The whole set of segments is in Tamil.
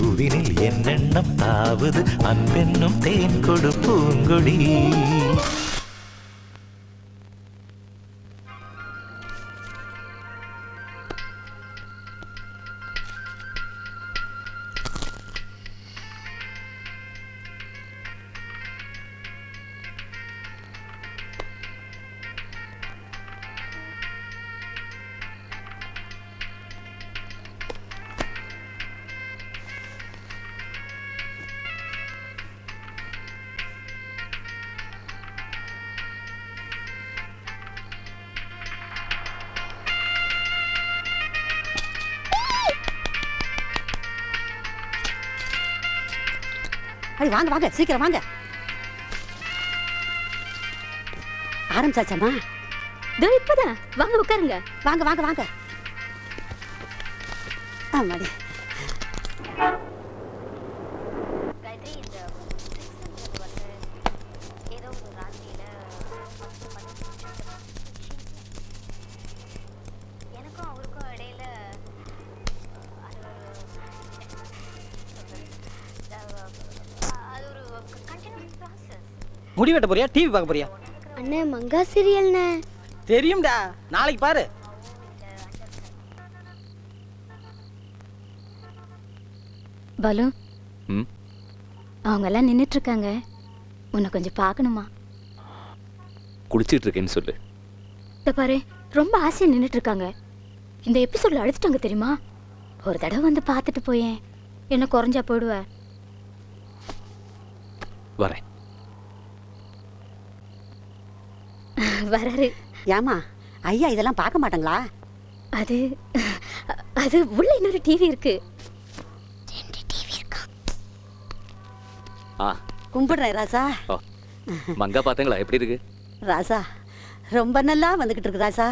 பூவினில் என்னெண்ணம் தாவுது அன்பென்னும் தேன் கொடு பூங்கொடி. வாங்க வாங்க சீக்கிரம் வாங்க. ஆரம்பிச்சாச்சாமா? இப்பதான் வாங்க உட்காருங்க. வாங்க வாங்க வாங்க. ஆமாடி. முடி வெட்ட போறியா டிவி பார்க்க போறியா? அண்ணே மங்கா சீரியல்ண்ணே. தெரியும்டா, நாளைக்கு பாரு. பாலு, அவங்க எல்லாம் நின்னுட்டு இருக்காங்க, உன்னை கொஞ்சம் பார்க்கணுமா? குளிச்சிட்டு இருக்கேன்னு சொல்லு. இத பாரு, ரொம்ப ஆசையா நின்னுட்டு இருக்காங்க. இந்த எபிசோட்ல அழுத்துட்டாங்க தெரியுமா? ஒரு தடவை வந்து பார்த்துட்டு போயேன், என்ன குறைஞ்சா போயிடுவ. வரேன். வராரு. ஏமா ஐயா இதெல்லாம் பார்க்க மாட்டாங்களா? அது அது உள்ள இன்னொரு டிவி இருக்கு. கும்பிடுறேன் ராசா. மங்கா பாத்தீங்களா எப்படி இருக்கு? ராசா ரொம்ப நல்லா வந்துகிட்டு இருக்கு ராசா.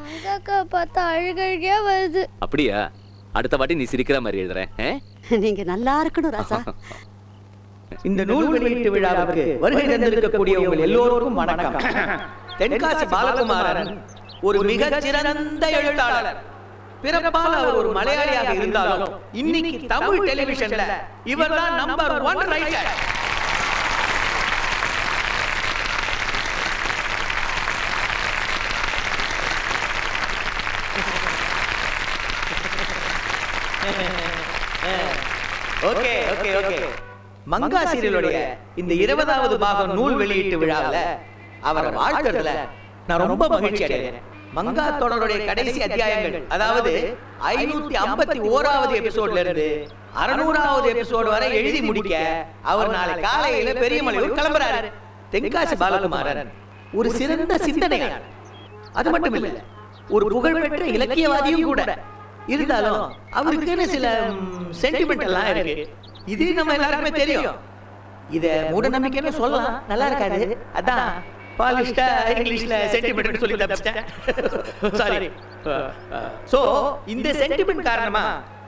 மங்காக்கா பார்த்தா அழுகழுகையா வருது. அப்படியா? அடுத்த வாட்டி நீ சிரிக்கிற மாதிரி எழுதுறேன். நீங்க நல்லா இருக்கணும் ராசா. இந்த நூல் வெளியீட்டு விழாவுக்கு வருகை தந்திருக்கக்கூடிய உங்கள் எல்லோருக்கும் வணக்கம். தென்காசி பாலகுமாரன் ஒரு மிகச் சிறந்த எழுத்தாளர். பிறப்பால் அவர் ஒரு மலையாளியாக இருந்தாலும் இன்னைக்கு தமிழ் டெலிவிஷன்ல இவர்தான் number 1 writer. Okay okay okay. Manga சீரியலுடைய இந்த 20வது பாகம் நூல் வெளியீட்டு விழாவில் அவரை வாழ்த்துறதுல நான் ரொம்ப மகிழ்ச்சி அடைகிறேன். மங்கா தொடருடைய கடைசி அத்தியாயங்கள், அதாவது 551வது எபிசோட்ல இருந்து 600வது எபிசோடு வரை எழுதி முடிக்க அவர் நாளை காலையில பெரியமலையூர் கிளம்புறாரு. தென்காசி பாலகுமாரன் ஒரு சிறந்த சிந்தனையாளர். அது மட்டும் இல்ல, ஒரு புகழ்பெற்ற இலக்கியவாதியும் கூட. இருந்தாலும் அவருக்குன்னு சில சென்டிமெண்ட் எல்லாம் இருக்கு. இது நம்ம எல்லாருக்குமே தெரியும். இத மூட நம்பிக்கைன்னு சொல்லலாம், நல்லா இருக்காது. அதான் பாலிஷ்டா இங்கிலீஷ்ல சென்டிமெண்ட் சொல்லி தப்பிச்சிட்டேன். சாரி. சோ இந்த சென்டிமெண்ட் காரணமா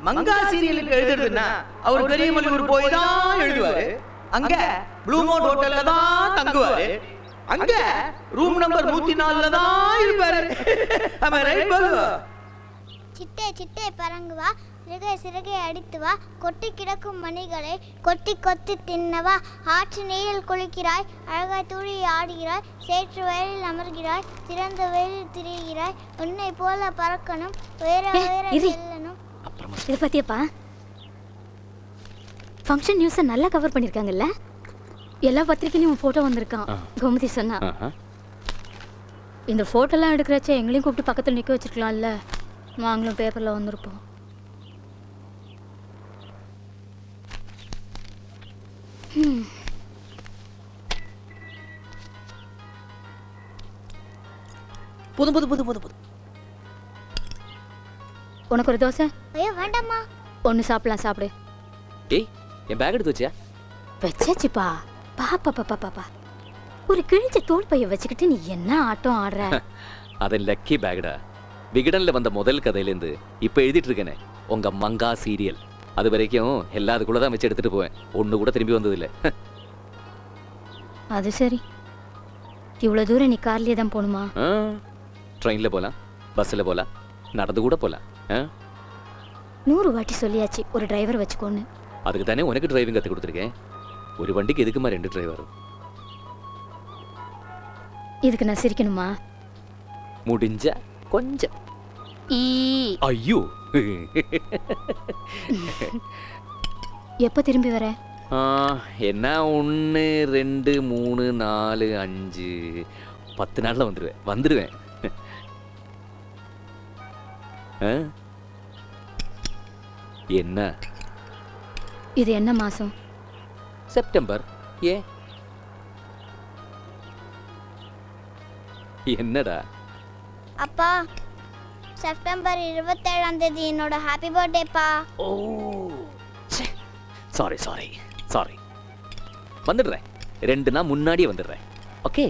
மங்கா சீரியலுக்கு எழுதுறதுன்னா அவர் பெரியமலையூர் போய் தான் எழுதுவாரு. அங்க ப்ளூ மவுண்ட் ஹோட்டல்ல தான் தங்குவாரு. அங்க ரூம் நம்பர் 104ல தான் இருப்பாரு. ஆமா ரைட் பாலு? சிட்டே சிட்டே பறங்கு வா, சிறகை சிறகை அடித்து வா, கொட்டி கிடக்கும் மணிகளை கொத்தி கொத்தி தின்னவா. ஆற்று நீரில் குளிக்கிறாய், அழகாய் தூழி ஆடுகிறாய், சேற்று வயலில் அமர்கிறாய், திறந்த வயலில் திரிகிறாய், உன்னை போல பறக்கணும், உயர உயர செல்லணும். இதை பத்தியப்பா ஃபங்க்ஷன் நியூஸை நல்லா கவர் பண்ணியிருக்காங்கல்ல? எல்லா பத்திரிக்கையிலும் ஃபோட்டோ வந்திருக்கான். கோமதி சொன்னா இந்த ஃபோட்டோலாம் எடுக்கிறச்ச எங்களையும் கூப்பிட்டு பக்கத்தில் நிற்க வச்சிருக்கலாம்ல, நாங்களும் பேப்பரில் வந்திருப்போம். புது புது புது புது புது. உனக்கு ஒரு தோசை? ஐயோ வேண்டாம்மா. ஒன்று சாப்பிடலாம், சாப்பிடு. ஏய், என் பேக் எடுத்து வச்சியா? வச்சாச்சுப்பா. பாப்பா பாப்பா பாப்பா, ஒரு கிழிஞ்ச தோல் பைய வச்சுக்கிட்டு நீ என்ன ஆட்டம் ஆடுற? அது லக்கி பேக்டா. விகடன்ல வந்த முதல் கதையிலேருந்து இப்போ எழுதிட்டு இருக்கேனே உங்க மங்கா சீரியல், அது வரைக்கும் எல்லா அதுக்குள்ள தான் வச்சு எடுத்துட்டு போவேன். ஒன்று கூட திரும்பி வந்ததில்லை. அது சரி. இவ்வளோ தூரம் நீ கார்லேயே தான் போகணுமா? ட்ரெயினில் போகலாம், பஸ்ஸில் போகலாம், நடந்து கூட போகலாம். 100 வாட்டி சொல்லியாச்சு ஒரு டிரைவர் வச்சுக்கோன்னு. அதுக்கு தானே உனக்கு டிரைவிங் கற்றுக் கொடுத்துருக்கேன். ஒரு வண்டிக்கு எதுக்குமா 2 டிரைவர்? இதுக்கு நான் சிரிக்கணுமா? முடிஞ்ச கொஞ்சம். ஈ. ஐயோ. எப்போ திரும்பி வர? என்ன 1 2 3 4 5 10 நாளில் வந்துடுவேன். என்ன இது என்ன மாசம்? செப்டம்பர். ஏன் என்னடா? அப்பா செப்டம்பர் 27ஆம் தேதி என்னோட ஹாப்பி பர்த்டேப்பா. ஓ சாரி வந்துடுறேன். 2 நாள் முன்னாடியே வந்துடுறேன். ஓகே.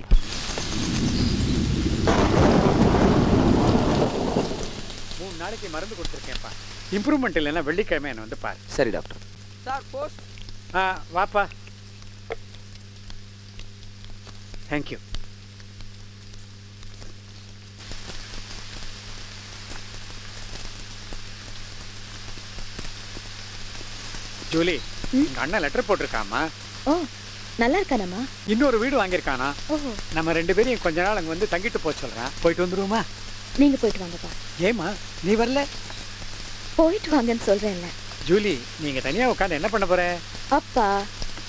நாளைக்கு மருந்து கொடுத்துருக்கேன்ப்பா. இம்ப்ரூவ்மெண்ட் இல்லைன்னா வெள்ளிக்கிழமை என்ன வந்து பாரு. சரி டாக்டர். Sir post. வாப்பா. தேங்க்யூ. ஜூலி, எங்க அண்ணன் லெட்டர் போட்டிருக்காமா. ஓ நல்லா இருக்கானம்மா. இன்னொரு வீடு வாங்கியிருக்கானா. ஓஹோ. நம்ம 2 பேரையும் கொஞ்ச நாள் அங்கே வந்து தங்கிட்டு போக சொல்கிறான். போயிட்டு வந்துருவோமா? நீங்க போயிட்டு வாங்கப்பா. ஏமா நீ வரல? போயிட்டு வாங்கன்னு சொல்றேன்ல. ஜூலி, நீங்க தனியா உட்காந்து என்ன பண்ண போற? அப்பா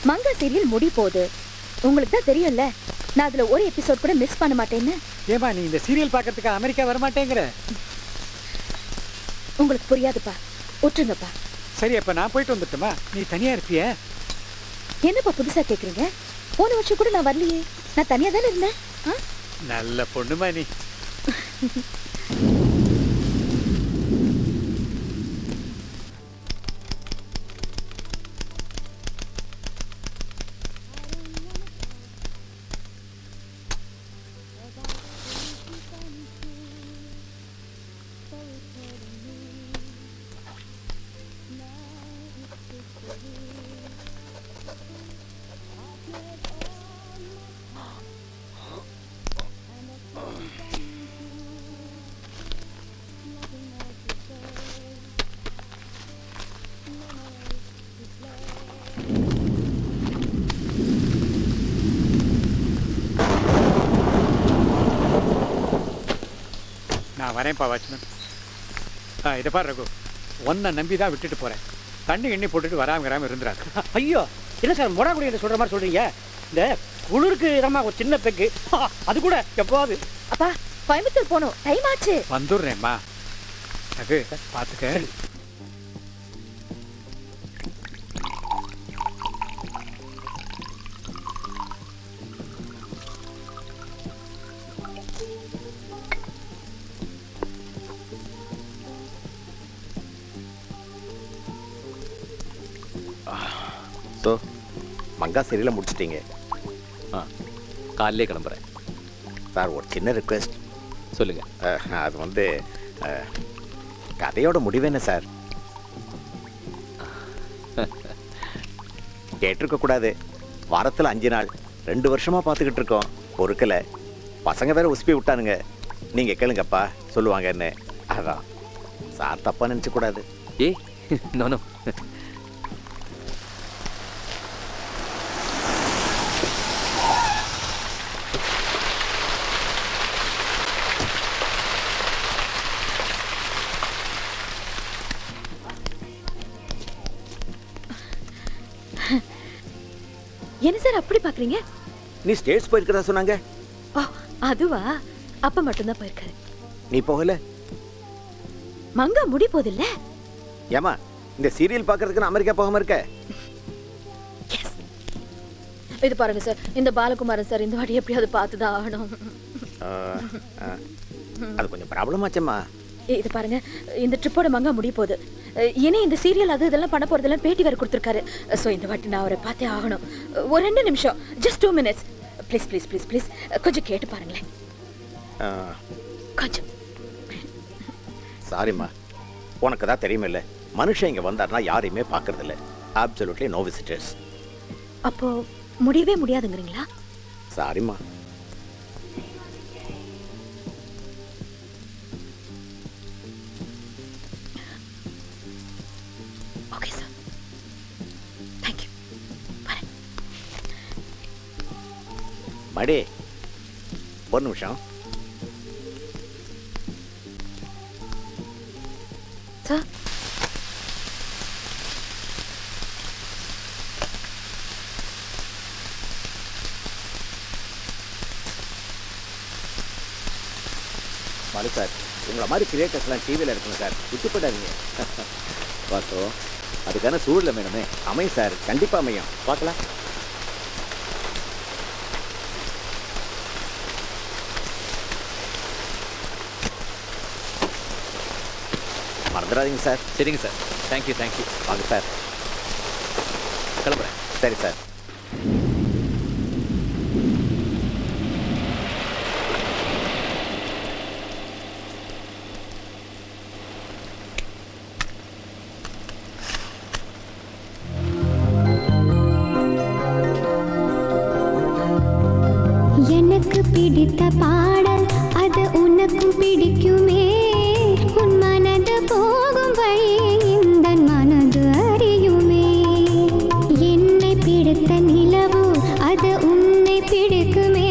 மங்கா சீரியல் முடி போகுது. உங்களுக்கு தான் தெரியும்ல, நான் அதுல ஒரு எபிசோட் கூட மிஸ் பண்ண மாட்டேன்னு. ஏமா நீ இந்த சீரியல் பார்க்கறதுக்கு அமெரிக்கா வரமாட்டேங்கிற? உங்களுக்கு புரியாதுப்பா, விட்டுருங்கப்பா. சரி, அப்ப நான் போயிட்டு வந்துட்டுமா? நீ தனியா இருப்பிய? என்னப்பா புதுசா கேக்குறீங்க? போன வருஷம் கூட நான் வரலையே, நான் தனியா தானே இருந்தேன். நல்ல பொண்ணுமா நீ. நான் வரேன்ப்பா வாட்ச்மேன். இதை பாரு ரகு, ஒன்றை நம்பி தான் விட்டுட்டு போகிறேன். தண்ணி எண்ணி போட்டுட்டு வராமல் இருந்துறாரு. ஐயோ என்ன சார் மொடாக்குடி என்று சொல்கிற மாதிரி சொல்கிறீங்க? இந்த குளிருக்கு இதமா ஒரு சின்ன பெக்கு, அது கூட எப்போது. அப்பா கோயம்புத்தூர் போகணும், டைம் ஆச்சு. வந்துடுறேம்மா. ரகு பார்த்துக்க. ஸோ மங்கா சீரியலை முடிச்சிட்டீங்க? காலையிலே கிளம்புறேன் சார். ஒரு சின்ன ரிக்வெஸ்ட். சொல்லுங்கள். அது வந்து கதையோட முடிவு என்ன சார்? கேட்டிருக்கக்கூடாது. வாரத்தில் 5 நாள் 2 வருஷமாக பார்த்துக்கிட்டு இருக்கோம், பொறுக்கலை. பசங்க வேற உசுப்பி விட்டானுங்க. நீங்கள் கேளுங்கப்பா சொல்லுவாங்கன்னு. அதான் சார் தப்பாக நினச்சக்கூடாது. ஏய் நோ. என்ன சார் அப்படி பாக்குறீங்க? நீ ஸ்டேட்ஸ் போயிருக்கிறதா சொன்னாங்க. அதுவா? அப்ப மட்டும்தான் போயிருக்காரு. நீ போகல? மங்கா முடி போதில்ல. ஏமா இந்த சீரியல் பார்க்கறதுக்கு அமெரிக்கா போகாம இருக்க? இது பாருங்க சார், இந்த பாலகுமாரன் சார் இந்த வாட்டி எப்படியாவது பார்த்துதான் ஆகணும். அது கொஞ்சம் ப்ராப்ளம் ஆச்சம்மா. இது பாருங்க, இந்த ட்ரிப்போட மங்கா முடிய போகுது. இனி இந்த சீரியல் அது இதெல்லாம் பண்ண போறதெல்லாம் பேட்டி வேற கொடுத்துருக்காரு. ஸோ இந்த வாட்டி நான் அவரை பார்த்தே ஆகணும். ஒரு 2 நிமிஷம், just 2 minutes. Please please please please கொஞ்சம் கேட்டு பாருங்களேன். கொஞ்சம். சாரிம்மா, உனக்கு தான் தெரியுமில்ல, மனுஷன் இங்கே வந்தாருன்னா யாரையுமே பார்க்கறதில்ல. Absolutely no visitors. அப்போ முடியவே முடியாதுங்கிறீங்களா? சாரிம்மா. மடி ஒரு நிமிஷம். சார் பாலு சார், உங்களை மாதிரி கிரியேட்டர்ஸ்லாம் டிவியில் இருக்கணும் சார், விட்டுப்படாதீங்க. வாசோ அதுக்கான சூழல வேணுமே. அமையும் சார், கண்டிப்பாக அமையும். பார்க்கலாம். மறந்துடாதீங்க சார். சரிங்க சார். Thank you thank you. வாங்க சார். கிளம்புறேன். சரி சார். எனக்கு பிடித்த பாடல் அது உனக்கும் பிடிக்குமே. உன் மனது போகும் வழியை இந்த மனது அறியுமே. என்னை பிடித்த நிலவு அது உன்னை பிடிக்குமே.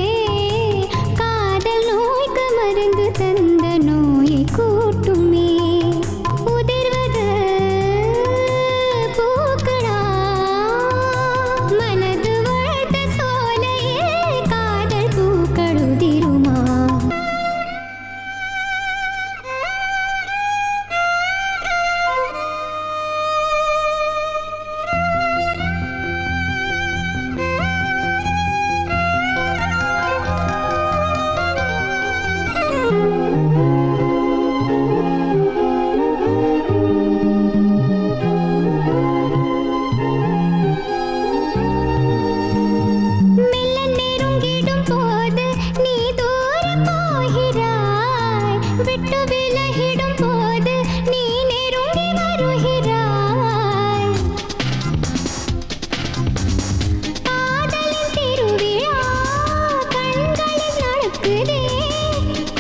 காதல் நோய்க்கு மருந்து தந்த நோயை கூட்டுமே. உதிர்வது பூக்களா மனது வளர்த்த சோலையே காதல் பூக்கள் உதிருமா. மெல்ல நெருங்கிடும் போது நீ தூரம் போகிறாய். விட்டு விலகிடும் போது நீ நெருங்கி வருகிறாய். காதலின் திருவிழா கண்களில் நடக்குதே.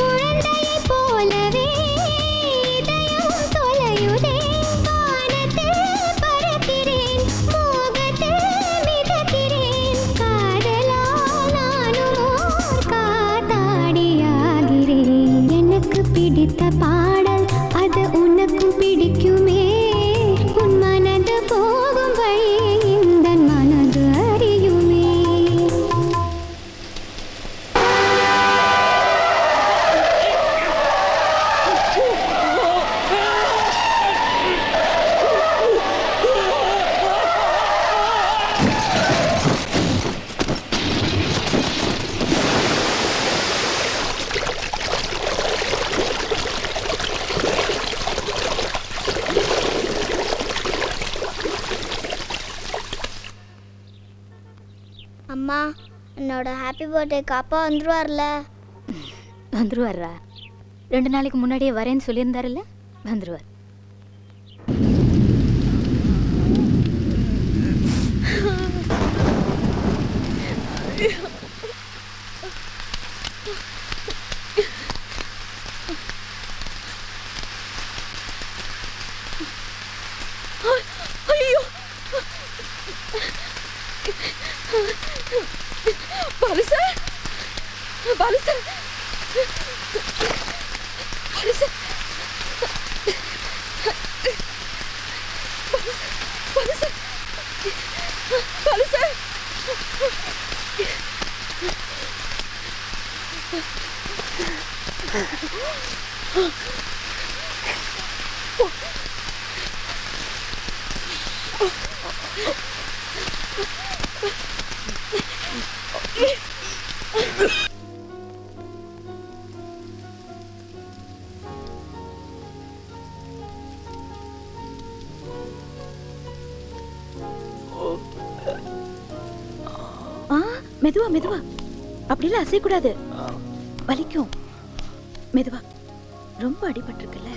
குழந்தையைப் போலவே இதயம் தொலையுதே. வானத்தில் பறக்கிறேன், மோகத்தில் மிதக்கிறேன். காதலால் நானும் ஓர் காத்தாடியாகிறேன். எனக்கு பிடித்த பாடல் அது உனக்கும் பிடிக்குமே. உன் மனது போகும் வழியை இந்த மனது அறியுமே. அம்மா, என்னோட ஹாப்பி பர்த்டேக்கு அப்பா வந்துருவார்ல? வந்துருவாரா? 2 நாளைக்கு முன்னாடியே வரேன்னு சொல்லியிருந்தாருல்ல, வந்துருவார். ஐயோ Balu sir, Balu sir, Balu sir, Balu sir, Balu sir. மெதுவா மெதுவா, அப்படிலாம் அசையக்கூடாது, வலிக்கும். மெதுவா, ரொம்ப அடிபட்டிருக்குல்ல.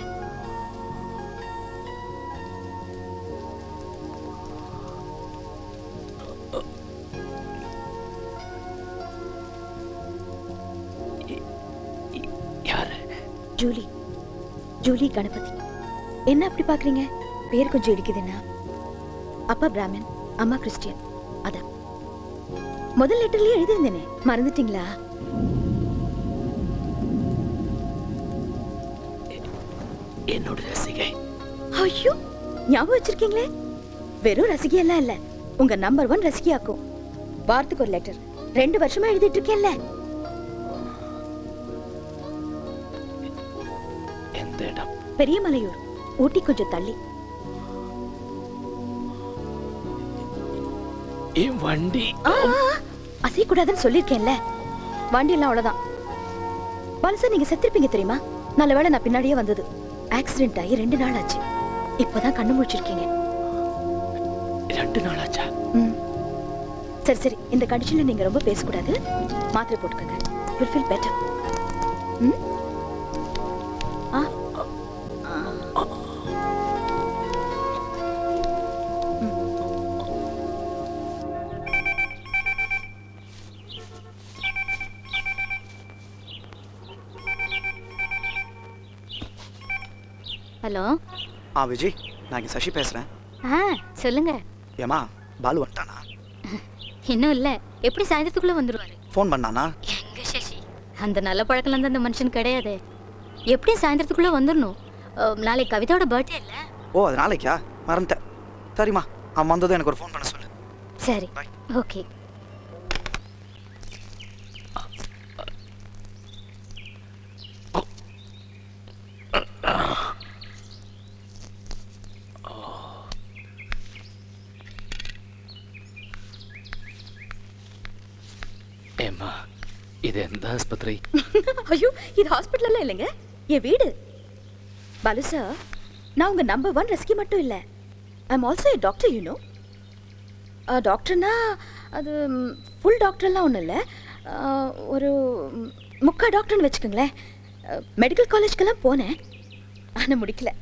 Julie, Julie Ganapathi. என்ன அப்படி பாக்குறீங்க? பேர் கொஞ்சம் இடிக்குதுன்னா. அப்பா பிராமின், அம்மா கிறிஸ்டியன். அதான் முதல் லெட்டர்லயே எழுதியிருந்தேனே, மறந்துட்டீங்களா? என்னோட ரசிகை. ஐயோ, ஞாபகம் வச்சிருக்கீங்களே. வெறும் ரசிகை எல்லாம் இல்ல, உங்க நம்பர் 1 ரசிகையாக்கும். வாரத்துக்கு ஒரு லெட்டர் 2 வருஷமா எழுதிட்டு இருக்கேன்ல. எந்த இடம்? பெரியமலையூர், ஊட்டி கொஞ்சம் தள்ளி. என் வண்டி அசையக்கூடாதுன்னு சொல்லிருக்கேன்ல. வண்டி எல்லாம் அவ்வளவுதான். பாலசா, நீங்க செத்திருப்பீங்க தெரியுமா? நல்ல வேளை நான் பின்னாடியே வந்தது. ஆக்சிடென்ட் ஆகி 2 நாள் ஆச்சு. இப்பதான் கண்ணு முழிச்சிருக்கீங்க. 2 நாள் ஆச்சா? சரி சரி, இந்த கண்டிஷன்ல நீங்க ரொம்ப பேசக்கூடாது. மாத்திரை போட்டுக்கங்க. You feel better. Hello. Vijay, நான் இங்கே சசி பேசுகிறேன். சொல்லுங்க. ஏமா, பாலு வந்துட்டானா? இன்னும் இல்லை. எப்படி சாயந்தரத்துக்குள்ளே வந்துடுவாரு. ஃபோன் பண்ணானா? எங்க சசி, அந்த நல்ல பழக்கம் அந்த மனுஷன் கிடையாது. எப்படி சாயந்தரத்துக்குள்ளே வந்துடணும். நாளைக்கு கவிதாவோட பர்த்டே இல்லை? ஓ, அது நாளைக்கா? மறந்துட்டேன். சரிம்மா, அவன் வந்ததும் எனக்கு ஒரு ஃபோன் பண்ண சொல்லு. சரி, ஓகே. ஏம்மா, இது எந்த ஆஸ்பத்திரி? ஐயோ, இது ஹாஸ்பிட்டல் இல்லைங்க, என் வீடு. பாலு சார், நான் உங்க நம்பர் 1 ரசிகை மட்டும் இல்லை. I am also a doctor, you know. டாக்டர்னா அது ஃபுல் டாக்டர்லாம் ஒன்றும் இல்லை. ஒரு முக்கா டாக்டர்னு வச்சுக்கோங்களேன். மெடிக்கல் காலேஜ்க்கெல்லாம் போனேன், ஆனால் முடிக்கல.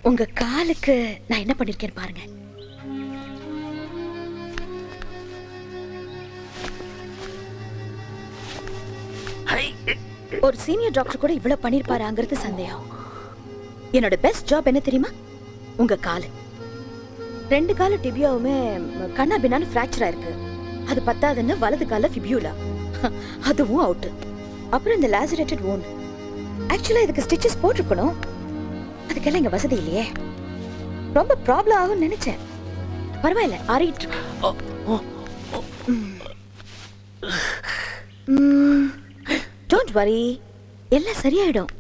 உங்கள் காலுக்கு நான் என்ன பண்ணியிருக்கேன்னு பாருங்க. ஒரு சீனியர் டாக்டர் கூட இவ்வளவு பண்ணிருப்பாராங்கிறது சந்தேகம். என்னோட பெஸ்ட் ஜாப் என்ன தெரியுமா? உங்க காலு. 2 கால டிபியாவுமே கண்ணா பின்னான்னு ஃப்ராக்சர் ஆயிருக்கு. அது பத்தாதுன்னு வலது கால ஃபிபியூலா, அதுவும் அவுட். அப்புறம் இந்த லாசரேட்டட் wound. ஆக்சுவலா இதுக்கு ஸ்டிச்சஸ் போட்டிருக்கணும். அதுக்கெல்லாம் இங்க வசதி இல்லையே. ரொம்ப ப்ராப்ளம் ஆகும்னு நினைச்சேன். பரவாயில்ல, ஆறிட்டு இருக்கு. டோன்ட் வரி, எல்லாம் சரியாயிடும்.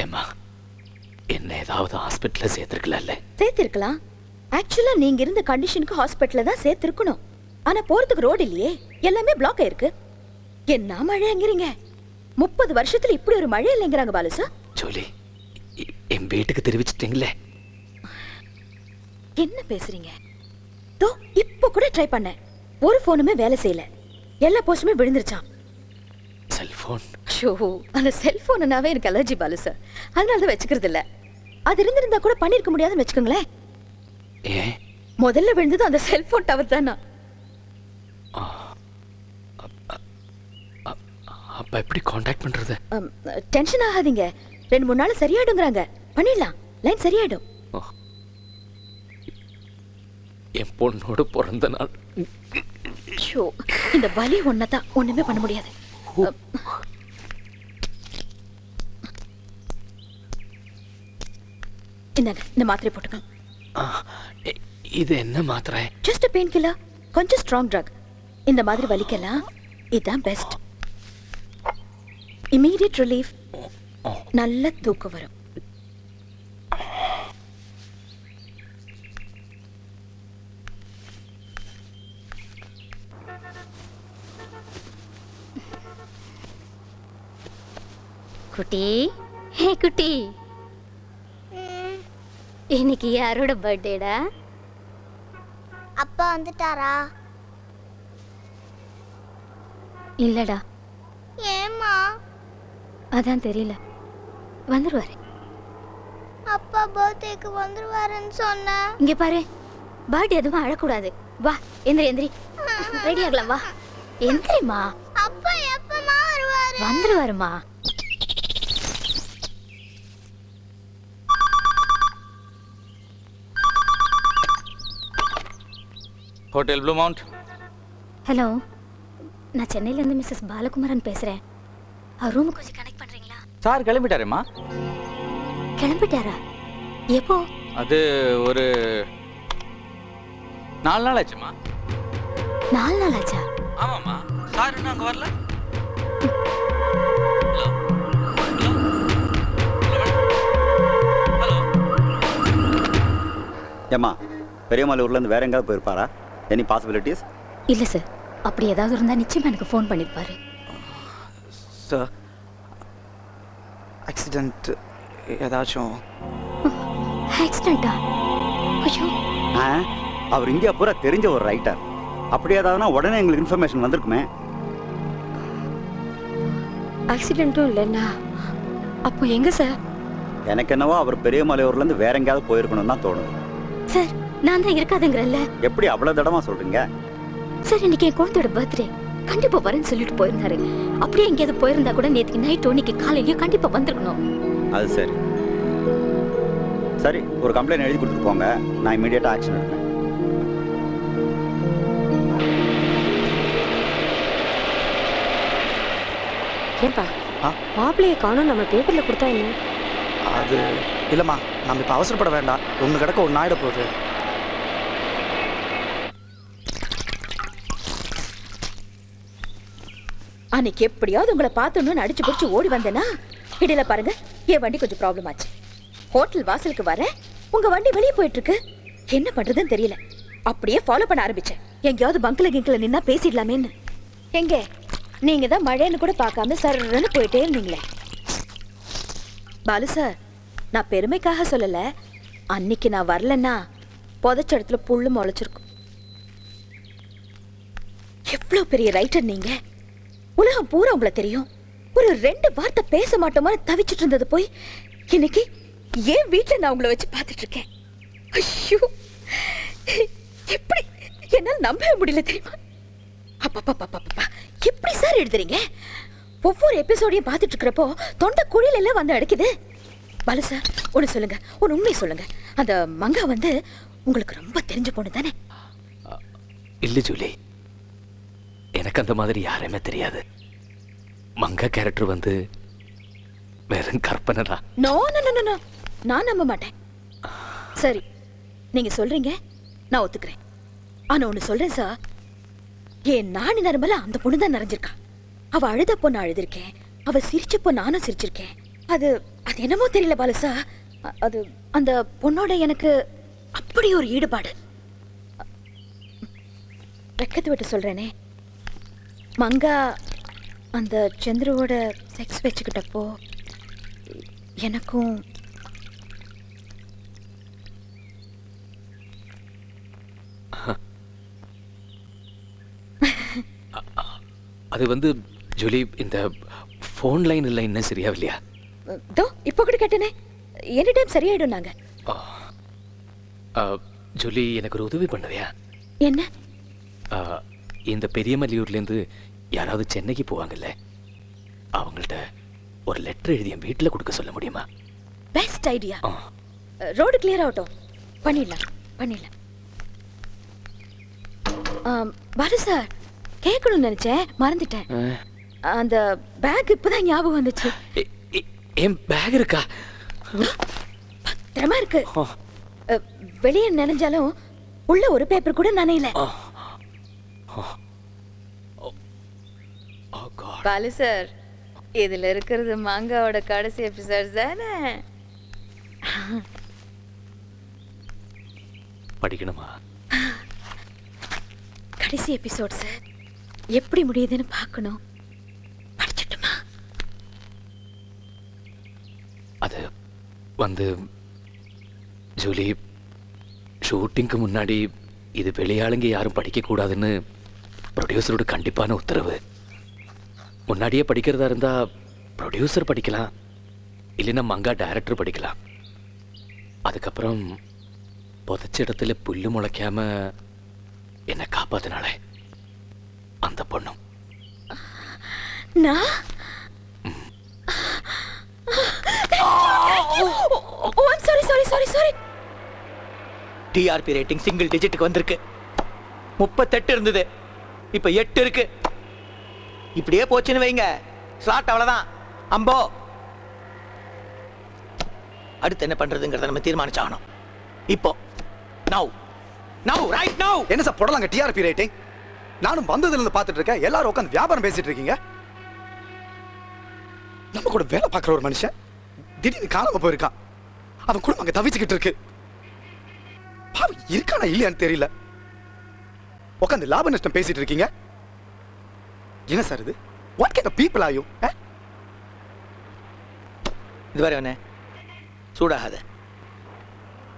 ஏம்மா, என்ன ஏதாவது ஹாஸ்பிட்டல்ல சேர்த்திருக்கலாம்ல? சேர்த்திருக்கலாம். ஆக்சுவலா நீங்க இருந்த கண்டிஷனுக்கு ஹாஸ்பிட்டல்ல தான் சேர்த்திருக்கணும். ஆனா போறதுக்கு ரோடு இல்லையே, எல்லாமே பிளாக் ஆயிருக்கு. என்ன மழைங்கிறீங்க? 30 வருஷத்துல இப்படி ஒரு மழை இல்லைங்கிறாங்க பாலு சார். ஜோலி, என் வீட்டுக்கு தெரிவிச்சிட்டீங்களே. என்ன பேசுறீங்க? தோ இப்போ கூட ட்ரை பண்ணேன், ஒரு போனுமே வேலை செய்யல. எல்லா போஸ்டுமே விழுந்துருச்சான். செல்போன்? ஷோ, அந்த செல்போனாவே எனக்கு அலர்ஜி பாலு சார், அதனால தான் வச்சுக்கிறது இல்ல. அது இருந்திருந்தா கூட பண்ணிருக்க முடியாதுன்னு வச்சுக்கோங்களேன். ஏன்? முதல்ல விழுந்தது அந்த செல்போன் டவர் தானா. அப்ப எப்படி காண்டாக்ட் பண்றது? டென்ஷன் ஆகாதீங்க, 2-3 நாள் சரியாயிடுங்கிறாங்க. பண்ணிடலாம், லைன் சரியாயிடும். என் பொண்ணோட பிறந்த நாள். ஷோ, இந்த வலி ஒன்னதான், ஒண்ணுமே பண்ண முடியாது. இந்தாங்க, இந்த மாத்திரை போட்டுக்கோங்க. இது என்ன மாத்திரை? ஜஸ்ட் பெயின் கில்லர், கொஞ்சம் ஸ்ட்ராங் ட்ரக். இந்த மாதிரி வலிக்கலாம் இதுதான் பெஸ்ட். இமீடியட் ரிலீஃப், நல்ல தூக்கம் வரும். குட்டி, ஹே குட்டி, இன்னைக்கு யாரோட பர்த்டேடா? அப்பா வந்துட்டாரா? இல்லடா. ஏம்மா? அதான் தெரியல, வந்துருவாரு. அப்பா பர்த்டேக்கு வந்துருவாருன்னு சொன்ன. இங்க பாரு, பர்த்டே எதுவும் அழக்கூடாது. வா, எந்திரி எந்திரி, ரெடி ஆகலாம். வா எந்திரிமா. அப்பா எப்பமா வருவாரு? வந்துருவாருமா. Hotel Blue Mount. ஹலோ, நான் சென்னையிலேருந்து மிஸ்ஸஸ் பாலகுமாரன் பேசுகிறேன். ரூமுக்கு கொஞ்சம் கனெக்ட் பண்ணுறீங்களா? சார் கிளம்பிட்டாரேம்மா. கிளம்பிட்டாரா? எப்போ? அது ஒரு 4 நாள் ஆச்சுமா. 4 நாள் ஆச்சா? ஆமாம்மா. சார் இன்னும் அங்கே வரல. ஏம்மா, பெரியமலையூர்லேருந்து வேற எங்கேயாவது போயிருப்பாரா? Any possibilities? இல்லை சார், அப்படி ஏதாவது இருந்தால் நிச்சயமாக எனக்கு ஃபோன் பண்ணியிருப்பாரு. சார் ஆக்சிடென்ட் ஏதாச்சும்? ஆக்சிடென்ட்டா? ஐயோ, அவர் இந்தியா பூரா தெரிஞ்ச ஒரு ரைட்டர். அப்படி ஏதாவதுனா உடனே எங்களுக்கு இன்ஃபர்மேஷன் வந்திருக்குமே. ஆக்சிடென்ட்டும் இல்லைன்னா அப்போ எங்க சார்? எனக்கு என்னவோ அவர் பெரியமலையூர்லேருந்து வேற எங்கேயாவது போயிருக்கணும்னு தான் தோணுது. சார் நான் தான் இருக்காதுங்கிறல்ல. எப்படி அவ்வளோ தடமா சொல்றீங்க? சார் இன்னைக்கு என் குழந்தையோட பர்த்டே, கண்டிப்பா வரேன்னு சொல்லிட்டு போயிருந்தாரு. அப்படியே எங்கேயாவது போயிருந்தா கூட நேற்றுக்கு நைட்டோ இன்னைக்கு காலையிலயோ கண்டிப்பா வந்திருக்கணும். அது சரி. சரி, ஒரு கம்ப்ளைண்ட் எழுதி கொடுத்துட்டு போங்க, நான் இமீடியட்டாக ஆக்ஷன் எடுப்பேன். ஏன்பா மாப்பிள்ளையை காணும் நம்ம பேப்பர்ல கொடுத்தா என்ன? அது இல்லைம்மா, நம்ம இப்போ அவசரப்பட வேண்டாம். ஒன்று கிடக்க ஒன்று ஆயிட போகுது. அன்னைக்கு எப்படியாவது உங்களை பார்த்தோன்னு அடிச்சு பிடிச்சி ஓடி வந்தேன்னா இடையில பாருங்க என் வண்டி கொஞ்சம் ப்ராப்ளம் ஆச்சு. ஹோட்டல் வாசலுக்கு வர உங்க வண்டி வெளியே போயிட்டு இருக்கு. என்ன பண்றதுன்னு தெரியல. அப்படியே ஃபாலோ பண்ண ஆரம்பிச்சேன். எங்கேயாவது பங்கில கிங்கில நின்னா பேசிடலாமேன்னு. எங்க நீங்க தான் மழைன்னு கூட பார்க்காம சர்ன்னு போயிட்டே இருந்தீங்களே. பாலு சார், நான் பெருமைக்காக சொல்லல. அன்னைக்கு நான் வரலன்னா புதைச்ச இடத்துல புல்லு முளைச்சிருக்கும். எவ்வளவு பெரிய ரைட்டர் நீங்க. உலகம் பூரா உங்களை தெரியும். ஒரு 2 வார்த்தை பேச மாட்டோமா தவிச்சிட்டு இருந்தது போய் இன்னைக்கு ஏன் வீட்டுல நான் உங்களை வச்சு பார்த்துட்டு இருக்கேன். ஐயோ, எப்படி என்னால நம்பவே முடியல தெரியுமா? அப்பா எப்படி சார் எழுதுறீங்க? ஒவ்வொரு எபிசோடையும் பார்த்துட்டு இருக்கிறப்போ தொண்டை குழியில எல்லாம் வந்து அடைக்குது. பாலு சார், ஒன்று சொல்லுங்க, ஒரு உண்மை சொல்லுங்க. அந்த மங்கா வந்து உங்களுக்கு ரொம்ப தெரிஞ்ச பொண்ணு தானே? இல்லை ஜூலி, எனக்கு அந்த மாதிரி யாருமே தெரியாது. மங்கா கேரக்டர் வந்து வெறும் கற்பனை தான். நோ நோ நோ நோ, நான் நம்ப மாட்டேன். சரி, நீங்க சொல்றீங்க, நான் ஒத்துக்கிறேன். ஆனா ஒண்ணு சொல்றேன் சார், என் நாணி நரம்பல அந்த பொண்ணு தான் நிறைஞ்சிருக்கா. அவ அழுதப்போ நான் அழுதுருக்கேன், அவ சிரிச்சப்போ நானும் சிரிச்சிருக்கேன். அது அது என்னமோ தெரியல பாலு சார், அது அந்த பொண்ணோட எனக்கு அப்படி ஒரு ஈடுபாடு. வெக்கத்து விட்டு சொல்றேனே, மங்கா அந்த சந்திரவோட செக்ஸ் வச்சுக்கிட்டப்போ எனக்கும் அது வந்து ஜூலி, இந்த ஃபோன் லைன் இல்லை இன்னும் சரியாவில்லையா? தோ இப்போ கூட கேட்டனே, எனி டைம் சரியாயிடும். நாங்க ஜூலி, எனக்கு ஒரு உதவி பண்ணுறியா? என்ன? இந்த பெரியமல்லியூர்லேருந்து யாராவது சென்னைக்கு போவாங்கல்ல, அவங்கள்ட்ட ஒரு லெட்டர் எழுதி என் வீட்டில் கொடுக்க சொல்ல முடியுமா? Best idea. ரோடு கிளியர் ஆகட்டும், பண்ணிடலாம் பண்ணிடலாம். பாரு சார், கேட்கணும்னு நினைச்சேன், மறந்துட்டேன். அந்த பேக் இப்பதான் ஞாபகம் வந்துச்சு. என் பேக் இருக்கா? பத்திரமா இருக்கு. வெளியே நினைஞ்சாலும் உள்ள ஒரு பேப்பர் கூட நனையல. பாலு சார், இதுல இருக்கிறது மாங்காவோட கடைசி எபிசோட் தானே? படிக்கணுமா? கடைசி எபிசோட் சார், எப்படி முடியுதுன்னு பார்க்கணும். படிச்சிட்டுமா? அது வந்து ஜூலி, ஷூட்டிங்க்கு முன்னாடி இது வெளியாளுங்க யாரும் படிக்கக்கூடாதுன்னு ப்ரொடியூசரோட கண்டிப்பான உத்தரவு. முன்னாடியே படிக்கிறதா இருந்தா ப்ரொடியூசர் படிக்கலாம், இல்லைன்னா மங்கா டைரக்டர் படிக்கலாம். அதுக்கப்புறம் புதைச்ச இடத்துல புல்லு முளைக்காம என்னை காப்பாத்தினால அந்த பொண்ணும். டிஆர்பி ரேட்டிங் சிங்கிள் டிஜிட்டுக்கு வந்திருக்கு. 38 இருந்தது, இப்ப 8 இருக்கு. இப்படியே போச்சுன்னு வைங்க, ஸ்லாட் அவ்வளவுதான். அம்போ. அடுத்து என்ன பண்றதுங்கிறத நம்ம தீர்மானிச்சாகணும். இப்போ நவ் ரைட் நவ். என்ன சார் போடலாங்க டிஆர்பி ரேட்டிங்? நானும் வந்ததுல இருந்து பார்த்துட்டு இருக்கேன், எல்லாரும் உட்காந்து வியாபாரம் பேசிட்டு இருக்கீங்க. நம்ம கூட வேலை பார்க்குற ஒரு மனுஷன் திடீர்னு காணாம போயிருக்கான். அவன் கூட அங்க தவிச்சுக்கிட்டு இருக்கு. பாவம் இருக்கானா இல்லையான்னு தெரியல. உட்காந்து லாப நஷ்டம் பேசிட்டு இருக்கீங்க. என்ன சார் இது? What kind of people are you? இது வரை என்ன சூடாகாத.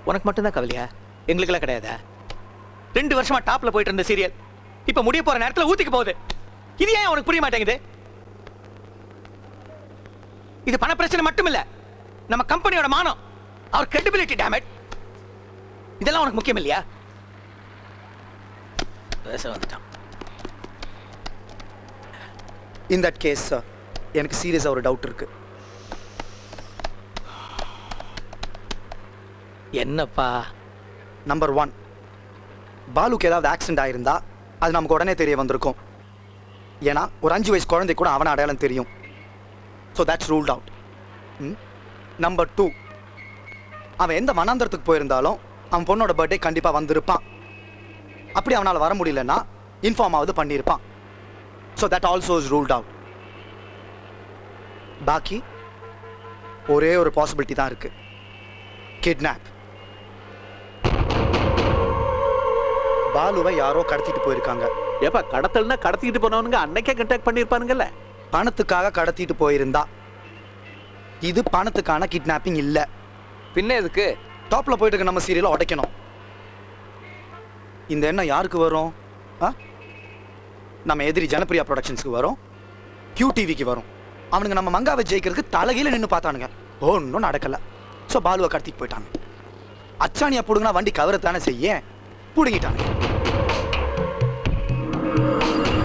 உனக்கு மட்டும்தான் கவலையா? எங்களுக்கெல்லாம் கிடையாதா? 2 வருஷமா டாப்ல போயிட்டு இருந்த சீரியல் இப்ப முடிய போற நேரத்துல ஊத்திக்கு போகுது. இது ஏன் உனக்கு புரிய மாட்டேங்குது? இது பண பிரச்சனை மட்டும் இல்ல, நம்ம கம்பெனியோட மானம், அவர் கிரெடிபிலிட்டி டேமேஜ். இதெல்லாம் உனக்கு முக்கியம் இல்லையா? பேச வந்துட்டான். இன் தட் கேஸ் எனக்கு சீரியஸா ஒரு டவுட் இருக்கு. என்னப்பா? நம்பர் 1, பாலுக்கு ஏதாவது ஆக்சிடென்ட் ஆயிருந்தா அது நமக்கு உடனே தெரிய வந்திருக்கும். ஏன்னா ஒரு 5 வயசு குழந்தை கூட அவன அடையாளம் தெரியும். So that's ruled out. Number 2, அவன் எந்த மனாந்தரத்துக்கு போயிருந்தாலும் அவன் பொண்ணோட பர்த்டே கண்டிப்பாக வந்திருப்பான். அப்படி அவனால் வர முடியலன்னா இன்ஃபார்ம் ஆகுது பண்ணியிருப்பான். So that also is ruled out. பாக்கி ஒரே ஒரு பாசிபிலிட்டி தான் இருக்கு, கிட்னாப். பாலுவை யாரோ கடத்திட்டு போயிருக்காங்க. ஏப்பா கடத்தல்னா கடத்திட்டு போனவனுங்க அன்னைக்கே கான்டாக்ட் பண்ணிருப்பானுங்கல்ல. பணத்துக்காக கடத்திட்டு போயிருந்தா இது பணத்துக்கான கிட்னாப்பிங் இல்ல. பின்ன எதுக்கு டாப்ல போயிட்டு இருக்க நம்ம சீரியலை உடைக்கணும். இந்த எண்ணம் யாருக்கு வரும்? நம்ம எதிரி ஜனப்பிரியா ப்ரொடக்ஷன்ஸ்க்கு வரும், QTVக்கு வரும். அவனுங்க நம்ம மங்காவை ஜெயிக்கிறதுக்கு தலைகீழ நின்று பார்த்தானுங்க, ஒன்றும் நடக்கல. ஸோ பாலுவை கடத்திட்டு போயிட்டாங்க. அச்சாணியா பிடுங்கினா வண்டி கவரத்தானே செய்ய, பிடுங்கிட்டாங்க.